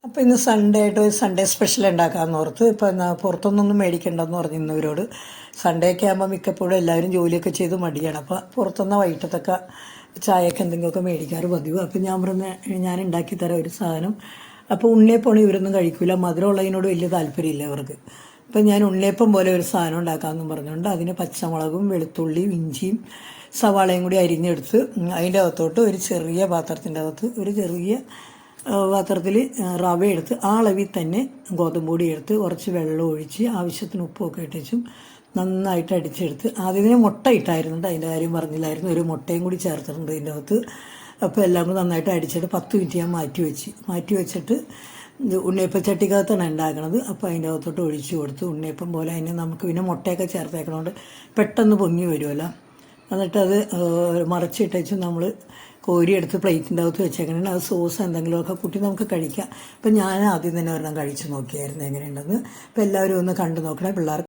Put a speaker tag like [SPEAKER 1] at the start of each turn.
[SPEAKER 1] അപ്പോൾ ഇന്ന് സൺഡേ ആയിട്ട് ഒരു സൺഡേ സ്പെഷ്യൽ ഉണ്ടാക്കാമെന്ന് ഓർത്ത്. ഇപ്പോൾ പുറത്തുനിന്നൊന്നും മേടിക്കണ്ടെന്ന് പറഞ്ഞു ഇന്നവരോട്. സൺഡേ ഒക്കെ ആകുമ്പോൾ മിക്കപ്പോഴും എല്ലാവരും ജോലിയൊക്കെ ചെയ്ത് മടിയാണ്. അപ്പോൾ പുറത്തുനിന്ന് വൈകിട്ടത്തൊക്കെ ചായയൊക്കെ എന്തെങ്കിലുമൊക്കെ മേടിക്കാറ് പതിവ്. അപ്പോൾ ഞാൻ പറഞ്ഞ ഞാൻ ഉണ്ടാക്കി തരാം ഒരു സാധനം. അപ്പോൾ ഉണ്ണിയപ്പമാണ് ഇവരൊന്നും കഴിക്കില്ല, മധുരമുള്ളതിനോട് വലിയ താല്പര്യമില്ല അവർക്ക്. അപ്പം ഞാൻ ഉണ്ണിയപ്പം പോലെ ഒരു സാധനം ഉണ്ടാക്കാമെന്നും പറഞ്ഞുകൊണ്ട് അതിന് പച്ചമുളകും വെളുത്തുള്ളിയും ഇഞ്ചിയും സവാളയും കൂടി അരിഞ്ഞെടുത്ത് അതിൻ്റെ അകത്തോട്ട് ഒരു ചെറിയ പാത്രത്തിൻ്റെ അകത്ത് ഒരു ചെറിയ പാത്രത്തിൽ റവ എടുത്ത് ആ അളവിൽ തന്നെ ഗോതമ്പ് പൊടി എടുത്ത് കുറച്ച് വെള്ളം ഒഴിച്ച് ആവശ്യത്തിന് ഉപ്പൊക്കെ ഇട്ടും നന്നായിട്ട് അടിച്ചെടുത്ത് ആദ്യമേ മുട്ട ഇട്ടായിരുന്നുണ്ട്, അതിൻ്റെ കാര്യം പറഞ്ഞില്ലായിരുന്നു. ഒരു മുട്ടയും കൂടി ചേർത്തിട്ടുണ്ട് ഇതിൻ്റെ അകത്ത്. അപ്പോൾ എല്ലാം കൂടി നന്നായിട്ട് അടിച്ചിട്ട് 10 മിനിറ്റ് ഞാൻ മാറ്റി വെച്ചിട്ട് ഉണ്ണിയപ്പച്ചട്ടിക്കകത്താണ് ഉണ്ടാക്കണത്. അപ്പോൾ അതിൻ്റെ അകത്തോട്ട് ഒഴിച്ചു കൊടുത്ത് ഉണ്ണിയപ്പം പോലെ അതിന് നമുക്ക് പിന്നെ മുട്ടയൊക്കെ ചേർത്തേക്കണോണ്ട് പെട്ടെന്ന് പൊങ്ങി വരുമല്ലോ. എന്നിട്ടത് മറിച്ചിട്ടേച്ച് നമ്മൾ കോരിയെടുത്ത് പ്ലേറ്റിൻ്റെ അകത്ത് വെച്ചേക്കണേ അത് സോസ് എന്തെങ്കിലുമൊക്കെ കൂട്ടി നമുക്ക് കഴിക്കാം. അപ്പം ഞാൻ ആദ്യം തന്നെ ഒരെണ്ണം കഴിച്ച് നോക്കിയായിരുന്നു എങ്ങനെയുണ്ടെന്ന്. അപ്പോൾ എല്ലാവരും ഒന്ന് കണ്ടു നോക്കണേ. പിള്ളേർക്ക്